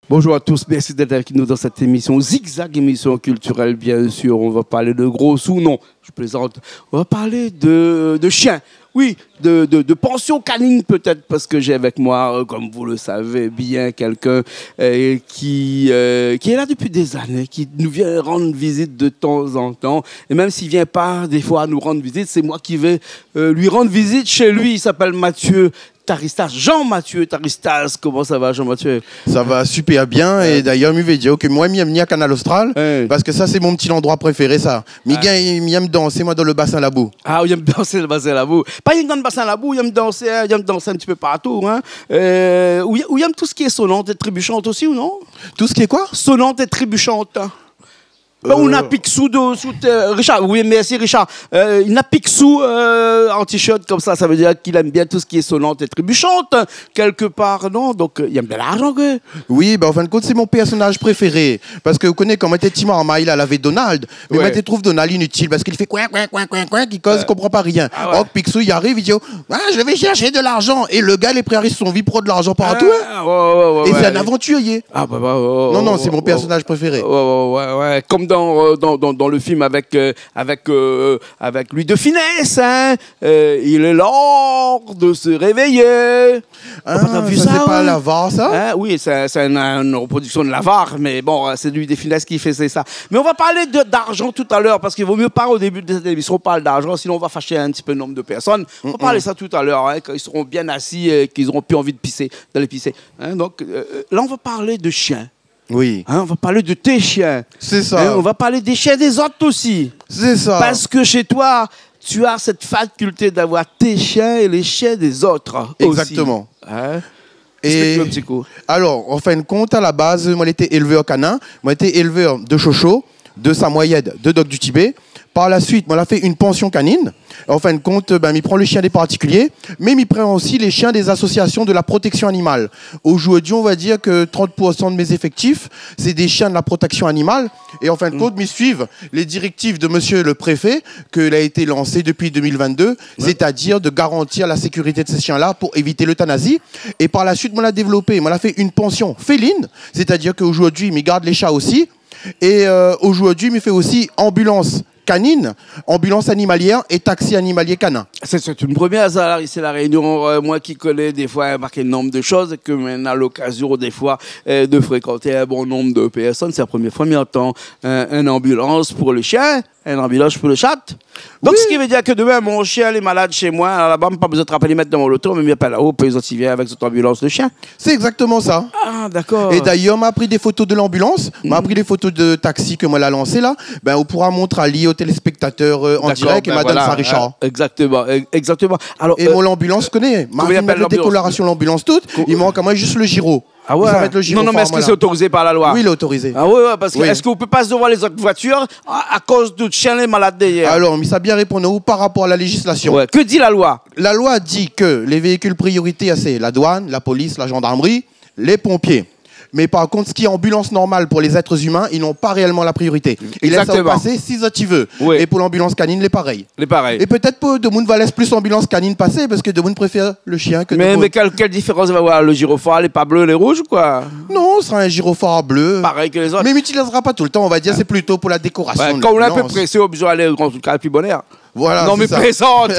Bonjour à tous, merci d'être avec nous dans cette émission Zigzag, émission culturelle bien sûr. On va parler de gros sous, non, je plaisante. On va parler de chiens, oui, de pension canine peut-être, parce que j'ai avec moi, comme vous le savez bien, quelqu'un qui est là depuis des années, qui nous vient rendre visite de temps en temps. Et même s'il ne vient pas des fois nous rendre visite, c'est moi qui vais lui rendre visite chez lui. Il s'appelle Mathieu Taristas, Jean-Mathieu Taristas. Comment ça va, Jean-Mathieu? Ça va super bien. Et d'ailleurs, je vais dire que moi, j'aime à Canal Austral, parce que ça, c'est mon petit endroit préféré, ça. J'aime danser, moi, dans le bassin Labou. Ah, j'aime danser le bassin Labou. Pas dans le bassin Labou, j'aime danser un petit peu partout. Hein. Ou j'aime tout ce qui est sonnante et trébuchante aussi, ou non? Tout ce qui est quoi? Sonnante et trébuchante. On a Picsou Richard, oui merci Richard. Il a Picsou en t-shirt comme ça veut dire qu'il aime bien tout ce qui est sonnante et trébuchante quelque part, non? Donc il aime bien l'argent que. Oui, en fin de compte c'est mon personnage préféré parce que vous connaissez comment était Tim Arma, il avait Donald, mais maintenant trouve Donald inutile parce qu'il fait coin qui cause, comprend pas rien. Oh Picsou il arrive, il dit je vais chercher de l'argent et le gars il est prêt à risquer son vie pour de l'argent partout. Et c'est un aventurier. Non, c'est mon personnage préféré. Comme dans le film avec Louis de Funès, hein. Il est l'heure de se réveiller. C'est pas l'avare, ça? Hein? Oui, c'est une reproduction de l'avare, mais bon, c'est Louis de Funès qui faisait ça. Mais on va parler d'argent tout à l'heure, parce qu'il vaut mieux pas au début de cette émission on parle d'argent, sinon on va fâcher un petit peu le nombre de personnes. On va parler ça tout à l'heure, hein, quand ils seront bien assis et qu'ils n'auront plus envie d'aller pisser. Hein? Donc là, on va parler de chiens. Oui. Hein, on va parler de tes chiens. C'est ça. Hein, on va parler des chiens des autres aussi. C'est ça. Parce que chez toi, tu as cette faculté d'avoir tes chiens et les chiens des autres. Exactement. Aussi. Hein? Et un petit coup. Alors, en fin de compte, à la base, moi, j'étais éleveur canin. Moi, j'étais éleveur de chocho, de samoyède, de dog du Tibet. Par la suite, moi, on a fait une pension canine. En fin de compte, il prend les chiens des particuliers, mais il prend aussi les chiens des associations de la protection animale. Aujourd'hui, on va dire que 30% de mes effectifs, c'est des chiens de la protection animale. Et en fin de compte, ils suivent les directives de monsieur le préfet, qu'il a été lancé depuis 2022, c'est-à-dire de garantir la sécurité de ces chiens-là pour éviter l'euthanasie. Et par la suite, on l'a développé. On a fait une pension féline, c'est-à-dire qu'aujourd'hui, il garde les chats aussi. Et aujourd'hui, il fait aussi ambulance canine, ambulance animalière et taxi animalier canin. C'est une première, ça, c'est la Réunion. Moi qui connais des fois marqué le nombre de choses et que on a l'occasion des fois de fréquenter un bon nombre de personnes. C'est la première fois, mais entend une ambulance pour le chien, une ambulance pour le chat. Donc, ce qui veut dire que demain, mon chien est malade chez moi, à la bas pas besoin de trapper les mettre dans mon auto, mais il n'y a pas là-haut, puis ils viennent avec cette ambulance de chien. C'est exactement ça. Ah, d'accord. Et d'ailleurs, m'a pris des photos de l'ambulance, m'a pris des photos de taxi que moi l'a lancé là. On pourra montrer à aux téléspectateurs en direct et Madame Saint-Richard. Exactement. Alors, et moi, l'ambulance connaît. M'a fait la décoloration de l'ambulance toute. Il manque à moi juste le gyro. Ah ouais. Non, mais est-ce que c'est autorisé par la loi? Oui, il est autorisé. Ah ouais, parce que est-ce qu'on peut pas se devoir les autres voitures à cause de chiens les malades derrière? Alors, mais ça a bien répondu par rapport à la législation. Ouais. Que dit la loi? La loi dit que les véhicules prioritaires, c'est la douane, la police, la gendarmerie, les pompiers. Mais par contre, ce qui est ambulance normale pour les êtres humains, ils n'ont pas réellement la priorité. Ils laissent ça passer si tu veux. Oui. Et pour l'ambulance canine, les pareils. Et peut-être que de monde va laisser plus ambulance canine passer parce que de monde préfère le chien que mais quelle différence va avoir? Le gyrophare, les pas bleus, les rouges ou quoi? Non, ce sera un gyrophare bleu. Pareil que les autres. Mais il n'utilisera pas tout le temps, on va dire, c'est plutôt pour la décoration. Ouais, quand on est un peu pressé, on besoin d'aller au cas plus bonheur. Voilà, non, mais présente,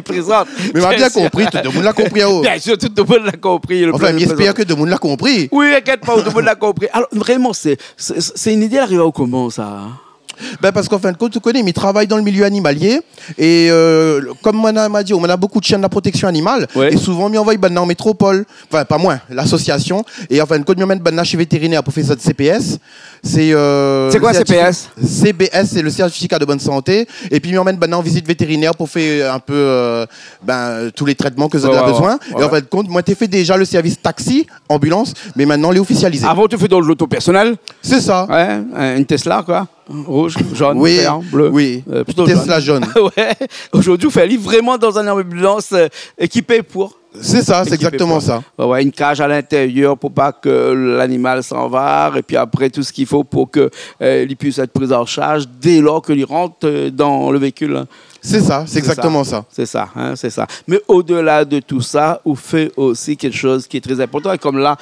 présente. Mais m'a bien compris, tout le monde l'a compris. Bien sûr, tout le monde l'a compris. Enfin, j'espère que tout le monde l'a compris. Oui, inquiète pas, tout le monde l'a compris. Alors, vraiment, c'est une idée arrivée au comment, ça? Parce qu'en fin de compte, tu connais, il travaille dans le milieu animalier. Et comme on m'a dit, on a beaucoup de chiens de la protection animale. Et souvent, on envoie en métropole. Enfin, pas moins, l'association. Et en fin de compte, on met chez vétérinaire pour faire ça de CPS. C'est quoi CPS? CBS, c'est le certificat de bonne santé. Et puis, on emmène en visite vétérinaire pour faire un peu tous les traitements que vous avez besoin. Et en fin de compte, moi, tu fait déjà le service taxi, ambulance, mais maintenant, les officialisé. Avant, tu fais dans l'auto personnel? C'est ça. Ouais, une Tesla, quoi. Rouge, jaune, vert, bleu. Oui, plutôt Tesla jaune. Ouais. Aujourd'hui, vous faites aller vraiment dans une ambulance équipée pour. C'est ça, c'est exactement ça. Ouais, une cage à l'intérieur pour pas que l'animal s'en va, et puis après tout ce qu'il faut pour qu'il puisse être pris en charge dès lors qu'il rentre dans le véhicule. C'est ça, c'est exactement ça. C'est ça, hein, c'est ça. Mais au-delà de tout ça, on fait aussi quelque chose qui est très important. Et comme là,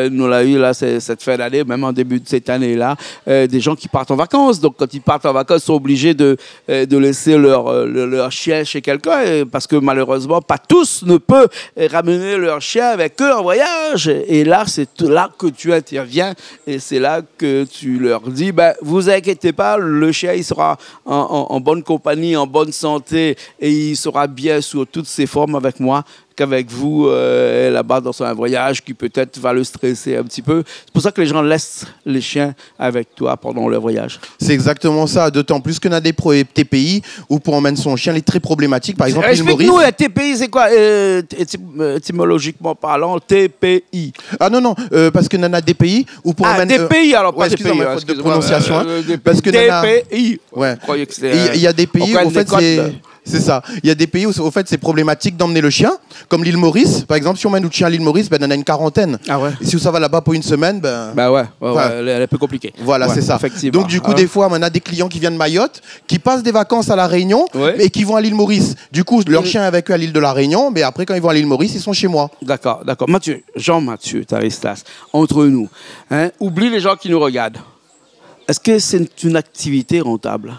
nous l'avons eu là, cette fin d'année, même en début de cette année-là, des gens qui partent en vacances. Donc, quand ils partent en vacances, ils sont obligés de laisser leur chien chez quelqu'un parce que malheureusement, pas tous ne peuvent ramener leur chien avec eux en voyage. Et là, c'est là que tu interviens et c'est là que tu leur dis, ben, vous inquiétez pas, le chien, il sera en bonne compagnie, en bonne santé et il sera bien sous toutes ses formes avec moi qu'avec vous là-bas dans un voyage qui peut-être va le stresser un petit peu. C'est pour ça que les gens laissent les chiens avec toi pendant leur voyage. C'est exactement ça, d'autant plus qu'on a des TPI où pour emmener son chien, il est très problématique. Par exemple, l'île Maurice. Explique-nous, la TPI, c'est quoi étymologiquement parlant, TPI? Ah non, parce que a des pays où pour emmener... TPI, alors pas TPI. Excusez-moi, faute de prononciation. Parce que TPI. Ouais. Il y a des pays où, en fait, c'est ça. Il y a des pays où, au fait, c'est problématique d'emmener le chien, comme l'île Maurice. Par exemple, si on mène notre chien à l'île Maurice, ben, on en a une quarantaine. Ah ouais. Et si ça va là-bas pour une semaine, ben... Bah ouais, elle est un peu compliquée. Voilà, c'est ça. Effectivement. Donc, du coup, des fois, on a des clients qui viennent de Mayotte, qui passent des vacances à La Réunion, et qui vont à l'île Maurice. Du coup, leur chien est avec eux à l'île de La Réunion, mais après, quand ils vont à l'île Maurice, ils sont chez moi. D'accord. Jean-Mathieu Taristas, entre nous, hein, oublie les gens qui nous regardent. Est-ce que c'est une activité rentable?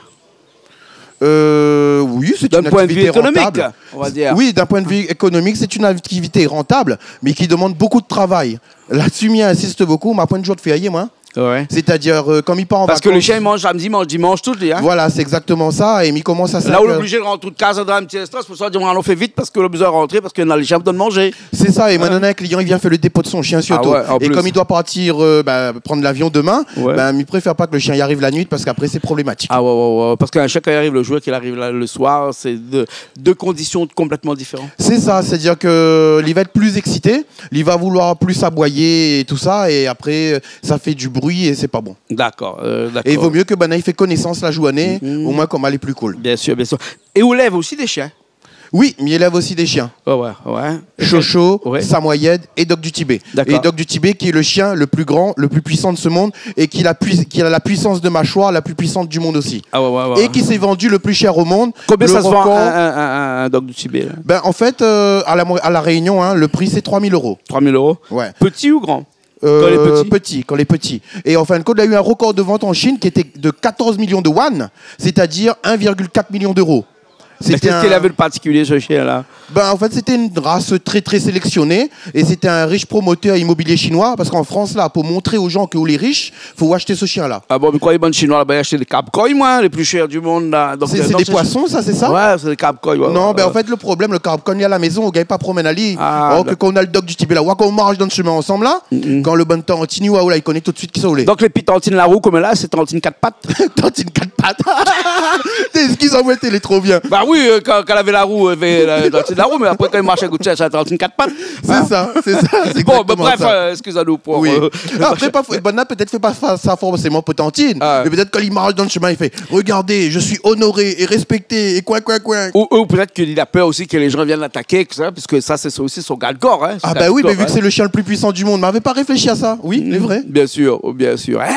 Oui, c'est une activité rentable. On va dire. Oui, d'un point de vue économique, c'est une activité rentable, mais qui demande beaucoup de travail. Là-dessus, m'y insiste beaucoup. Ma point de jour de février, moi. Ouais. C'est-à-dire, comme il part en vacances... Parce que le chien, il mange samedi, mange dimanche, tout. Hein? Voilà, c'est exactement ça. Et il commence à... Là où on est obligé de rentrer de casa dans un petit stress, pour ça, on fait vite parce que le besoin de rentrer, parce que le chien donne manger. C'est ça. Et maintenant, un client, il vient faire le dépôt de son chien sur auto. Et comme il doit partir prendre l'avion demain, il préfère pas que le chien y arrive la nuit parce qu'après, c'est problématique. Ah ouais. Parce qu'un chien, quand il arrive le jour, qu'il arrive le soir, c'est deux conditions complètement différentes. C'est ça. C'est-à-dire qu'il va être plus excité, il va vouloir plus aboyer et tout ça. Et après, ça fait du bruit et c'est pas bon. D'accord. Et il vaut mieux que il fait connaissance la journée, au moins comme elle est plus cool. Bien sûr, bien sûr. Et on lève aussi des chiens? Oui, mais il élève aussi des chiens. Ouais. Chocho, Samoyed et Dogue du Tibet. Et Dogue du Tibet qui est le chien le plus grand, le plus puissant de ce monde et qui a la puissance de mâchoire la plus puissante du monde aussi. Et qui s'est vendu le plus cher au monde. Combien ça se vend un Dogue du Tibet? En fait, à la Réunion, hein, le prix c'est 3 000 €. 3 000 €? Ouais. Petit ou grand? Quand les petits. Et en fin de compte, il a eu un record de vente en Chine qui était de 14 millions de yuan, c'est-à-dire 1,4 million d'euros. Qu'est-ce qu'il avait de particulier, ce chien-là? En fait, c'était une race très, très sélectionnée. Et c'était un riche promoteur immobilier chinois. Parce qu'en France, là, pour montrer aux gens que les riches, il faut acheter ce chien-là. Ah bon, mais quoi, les bons chinois, là-bas, acheter des Cap-Koi, moi, les plus chers du monde, là. C'est des poissons, ça, c'est ça? Ouais, c'est des Cap-Koi. Non, en fait, le problème, le Cap-Koi, il est à la maison, on ne gagne pas promène à l'île. Alors que quand on a le Dogue du Tibet, là, quand on marche dans le chemin ensemble, là, quand le bon temps, là, il connaît tout de suite qui sont les. Donc, les petits tantines la roue, comme là, c'est tantine 4 pattes. Tantine 4 pattes. T'es ce qu'ils ont été, il est trop bien. Bah oui, quand elle avait la roue, la roue, mais après, quand il marchait à Goutte, ça tantine 4 pattes. C'est ça. Bon, bref, excusez-nous pour. Oui. Après, peut-être fait pas ça forcément pour tantine. Mais peut-être quand il marche dans le chemin, il fait regardez, je suis honoré et respecté et quoi. Ou peut-être qu'il a peur aussi que les gens viennent l'attaquer, parce que ça, c'est aussi son garde-corps. Hein, oui, mais vu que c'est le chien le plus puissant du monde, m'avait pas réfléchi à ça. Oui, c'est vrai. Bien sûr.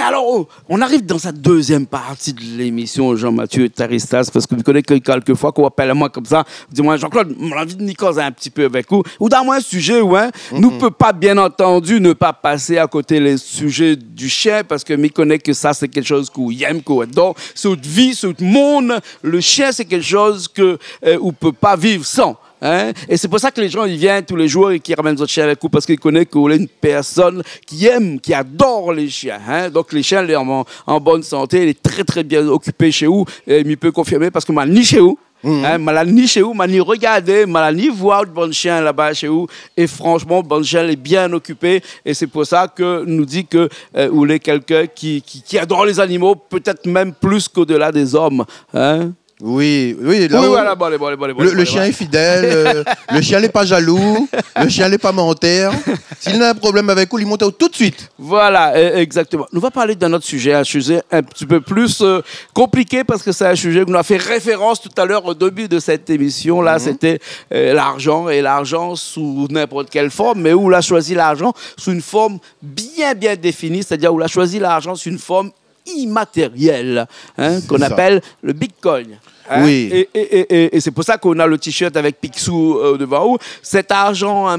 Alors, on arrive dans sa deuxième partie de l'émission, Jean-Mathieu Taristas, parce que vous connaissez quelques fois qu'on appelle à moi comme ça, dis-moi, Jean-Claude, on a envie de nicoser un petit peu avec vous, ou dans un sujet où nous ne peut pas, bien entendu, ne pas passer à côté les sujets du chien, parce que je connais que ça, c'est quelque chose qu'on aime, qu'on adore, c'est notre vie, c'est notre monde. Le chien, c'est quelque chose qu'on ne peut pas vivre sans. Hein? Et c'est pour ça que les gens ils viennent tous les jours et qui ramènent votre chien avec vous parce qu'ils connaissent que vous êtes une personne qui aime, qui adore les chiens. Hein? Donc les chiens, ils sont en bonne santé, il est très très bien occupé chez vous. Et il peut confirmer parce que moi, ni chez vous. Ni chez vous, ni regarder, ni voir de bon chien là-bas chez vous. Et franchement, bon chien est bien occupé. Et c'est pour ça que nous dit que vous êtes quelqu'un qui adore les animaux, peut-être même plus qu'au-delà des hommes. Hein? Oui. Voilà, le chien est fidèle, le chien n'est pas jaloux, le chien n'est pas menteur. S'il a un problème avec vous, il monte tout de suite. Voilà, exactement. Nous allons parler d'un autre sujet, un sujet un petit peu plus compliqué parce que c'est un sujet que nous avons fait référence tout à l'heure au début de cette émission. Là, c'était l'argent et l'argent sous n'importe quelle forme, mais où on a choisi l'argent sous une forme bien définie, c'est-à-dire où on a choisi l'argent sous une forme immatérielle, qu'on appelle le Bitcoin. Hein? Oui. Et c'est pour ça qu'on a le t-shirt avec Picsou devant nous. Cet argent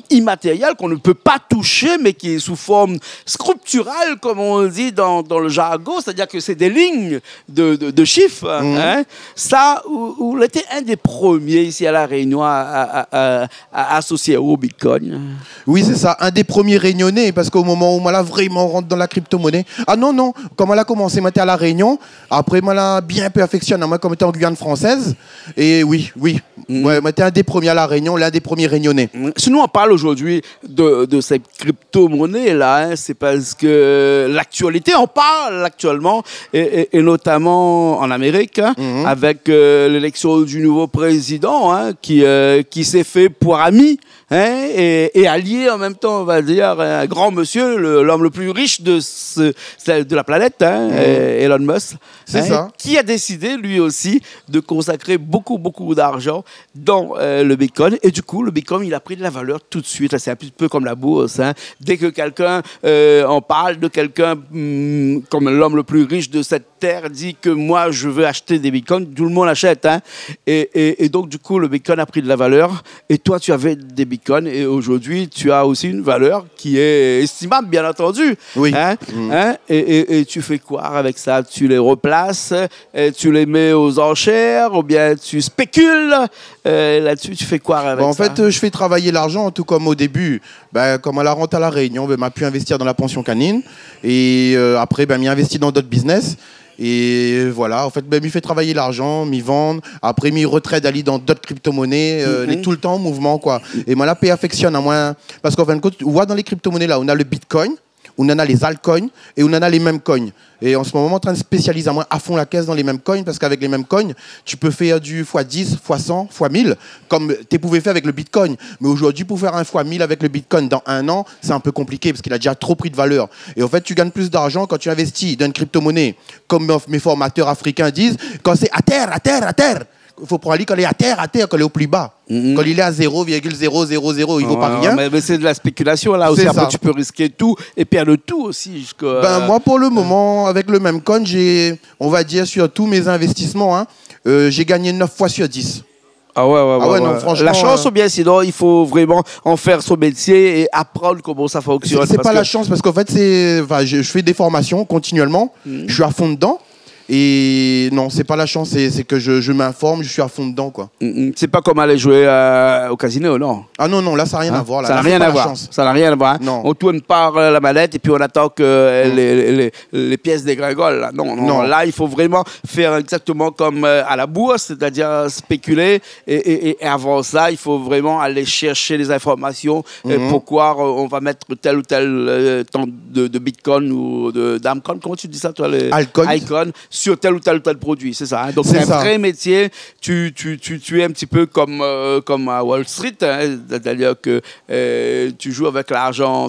immatériel qu'on ne peut pas toucher, mais qui est sous forme sculpturale, comme on dit dans le jargon, c'est-à-dire que c'est des lignes de chiffres. Hein? Ça, on était un des premiers ici à La Réunion à associer au Bitcoin. Oui, c'est ça, un des premiers réunionnais, parce qu'au moment où moi là vraiment rentre dans la crypto-monnaie, ah non, comme elle a commencé, moi j'étais à La Réunion, après moi là bien perfectionné, moi comme j'étais en Guyane française, et oui, ouais, moi j'étais un des premiers à La Réunion, l'un des premiers réunionnais. Si nous on parle aujourd'hui de cette crypto-monnaie là, hein, c'est parce que l'actualité en parle actuellement, et notamment en Amérique, hein, avec l'élection du nouveau président, hein, qui s'est fait pour ami, hein, et allié en même temps, on va dire, un grand monsieur, l'homme le plus riche de la planète, hein, Elon Musk. C'est ça. Qui a décidé, lui aussi, de consacrer beaucoup d'argent dans le Bitcoin. Et du coup, le Bitcoin, il a pris de la valeur tout de suite. C'est un petit peu comme la bourse. Hein. Dès que quelqu'un en parle de quelqu'un comme l'homme le plus riche de cette terre, dit que moi, je veux acheter des Bitcoins, tout le monde achète. Hein. Et donc, du coup, le Bitcoin a pris de la valeur. Et toi, tu avais des Bitcoins. Et aujourd'hui, tu as aussi une valeur qui est estimable, bien entendu. Oui. Hein. Hein. Et tu fais quoi avec ça? Tu les replaces, tu les mets aux enchères, ou bien tu spécules là-dessus? Tu fais quoi avec ça? En fait, je fais travailler l'argent, tout comme au début. Comme à la rente à La Réunion, m'a pu investir dans la pension canine. Et après, m'y investi dans d'autres business. Et voilà, en fait, m'y fait travailler l'argent, m'y vendre. Après, m'y retraite d'aller dans d'autres crypto-monnaies. est tout le temps en mouvement, quoi. Et moi, là, affectionne à moi. Parce qu'en fin de compte, on voit dans les crypto-monnaies, là, on a le Bitcoin, on en a les altcoins et on en a les mêmes coins. Et en ce moment, on est en train de spécialiser à fond la caisse dans les mêmes coins, parce qu'avec les mêmes coins, tu peux faire du x10, x100, x1000, comme tu pouvais faire avec le Bitcoin. Mais aujourd'hui, pour faire un x1000 avec le Bitcoin dans un an, c'est un peu compliqué, parce qu'il a déjà trop pris de valeur. Et en fait, tu gagnes plus d'argent quand tu investis dans une crypto-monnaie. Comme mes formateurs africains disent, quand c'est à terre. Il faut prendre quand il est à terre, quand il est au plus bas. Quand il est à 0,000, il ne vaut pas rien. Mais c'est de la spéculation là aussi. Après, tu peux risquer tout et perdre tout aussi. Moi, pour le moment, avec le même coin, on va dire, sur tous mes investissements, hein, j'ai gagné 9 fois sur 10. Ah ouais, non, franchement. La chance ou bien sinon, il faut vraiment en faire son métier et apprendre comment ça fonctionne. C'est pas la chance, parce qu'en fait, je fais des formations continuellement, je suis à fond dedans. Et non, c'est pas la chance, c'est que je m'informe, je suis à fond dedans, quoi. C'est pas comme aller jouer au casino, non? Ah non, là ça n'a rien à voir. Là, ça n'a rien à voir. Ça n'a rien à voir. Non. On tourne par la manette et puis on attend que les pièces dégringolent. Là. Non. Là, il faut vraiment faire exactement comme à la bourse, c'est-à-dire spéculer. Et avant ça, il faut vraiment aller chercher les informations. Pourquoi on va mettre tel ou tel temps de Bitcoin ou d'Amcoin. Comment tu dis ça, toi? Altcoin. Sur tel ou tel produit, c'est ça. Hein? Donc c'est un vrai métier. Tu es un petit peu comme à Wall Street, hein? C'est-à-dire que tu joues avec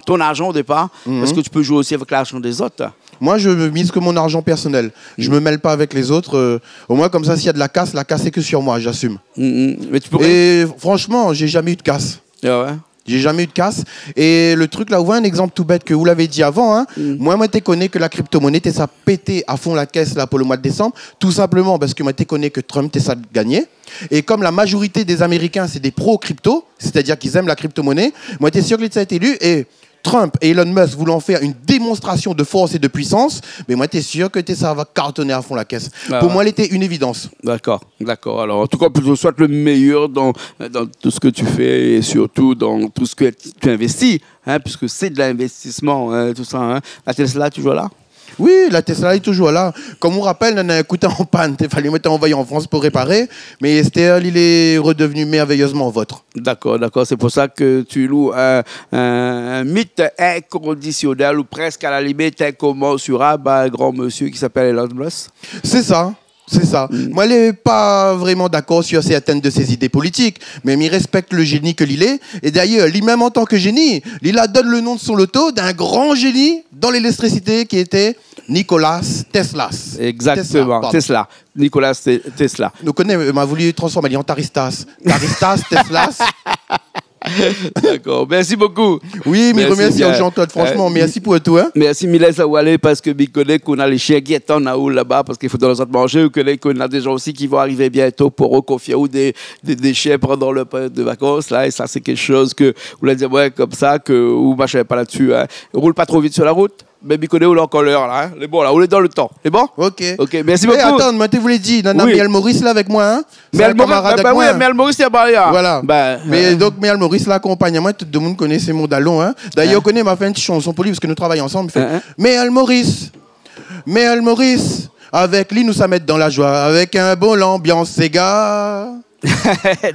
ton argent au départ, parce que tu peux jouer aussi avec l'argent des autres. Moi, je mise que mon argent personnel. Je me mêle pas avec les autres. Au moins, comme ça, s'il y a de la casse c'est que sur moi, j'assume. Mais tu pourrais... Et franchement, j'ai jamais eu de casse. Ah ouais. J'ai jamais eu de casse. Et le truc là, vous voyez un exemple tout bête que vous l'avez dit avant. Hein, moi, t'es connu que la crypto-monnaie, t'es ça pété à fond la caisse là pour le mois de décembre. Tout simplement parce que moi, t'es connu que Trump, t'es ça gagné. Et comme la majorité des Américains, c'est des pro-crypto, c'est-à-dire qu'ils aiment la crypto-monnaie, moi, t'es sûr que ça a été élu. Et Trump et Elon Musk voulant faire une démonstration de force et de puissance, mais moi, t'es sûr que ça va cartonner à fond la caisse. Pour moi, elle était une évidence. D'accord. Alors, en tout cas, je souhaite le meilleur dans tout ce que tu fais et surtout dans tout ce que tu investis, hein, puisque c'est de l'investissement, hein, tout ça. Hein. La Tesla, toujours là? Oui, la Tesla est toujours là. Comme on rappelle, on a un coûté en panne. Il fallait mettre envoyé en France pour réparer. Mais Estelle, il est redevenu merveilleusement vôtre. D'accord. C'est pour ça que tu loues un mythe inconditionnel ou presque à la limite incommensurable à un grand monsieur qui s'appelle Elon Musk. C'est ça. Moi, je n'ai pas vraiment d'accord sur certaines de ses idées politiques, mais il respecte le génie que l'il est. Et d'ailleurs, lui-même en tant que génie, il a donné le nom de son loto d'un grand génie dans l'électricité qui était Nikola Tesla. Exactement, Tesla. Nikola Tesla. Nous connaissons, m'a voulu transformer en Taristas. Taristas, Tesla. D'accord, merci beaucoup. Oui, mais remercie bien. Jean-Claude, franchement, merci pour tout. Hein. Merci Mylène Zawale parce que je connais qu'on a les chiens qui attendent là-bas parce qu'il faut dans le manger. Je connais qu'on a des gens aussi qui vont arriver bientôt pour reconfier ou des chiens pendant le période de vacances. Là, et ça, c'est quelque chose que vous voulez dire, ouais, comme ça, que vous ne pas là-dessus. Hein. Roule pas trop vite sur la route. Mais Bicodé, on est encore l'heure là. Hein. C'est bon là, on est dans le temps. C'est bon? Ok. Ok, merci beaucoup. Attends, moi, tu voulais dire, Nana Oui. Miel Maurice là avec moi. Hein. Miel Maurice, oui, Miel Maurice, c'est barré. Voilà. Mais donc, Miel Maurice là, accompagnement, tout le monde connaît ces mots d'allons. Hein. D'ailleurs, on connaît ma fin de chanson pour lui parce que nous travaillons ensemble. Miel Maurice, avec lui, nous sommes mettre dans la joie, avec un bon l'ambiance, ces gars.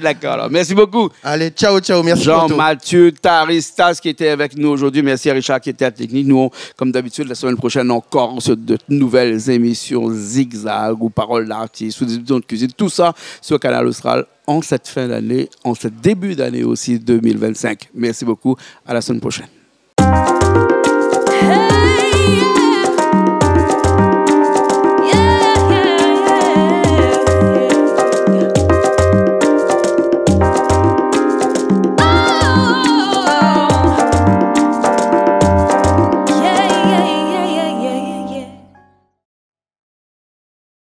D'accord, alors. Merci beaucoup. Allez, ciao, merci. Jean-Mathieu Taristas qui était avec nous aujourd'hui. Merci à Richard qui était à la technique. Nous, comme d'habitude, la semaine prochaine encore sur de nouvelles émissions Zigzag ou Paroles d'artistes ou des émissions de cuisine. Tout ça sur Canal Austral en cette fin d'année, en ce début d'année aussi 2025. Merci beaucoup. À la semaine prochaine.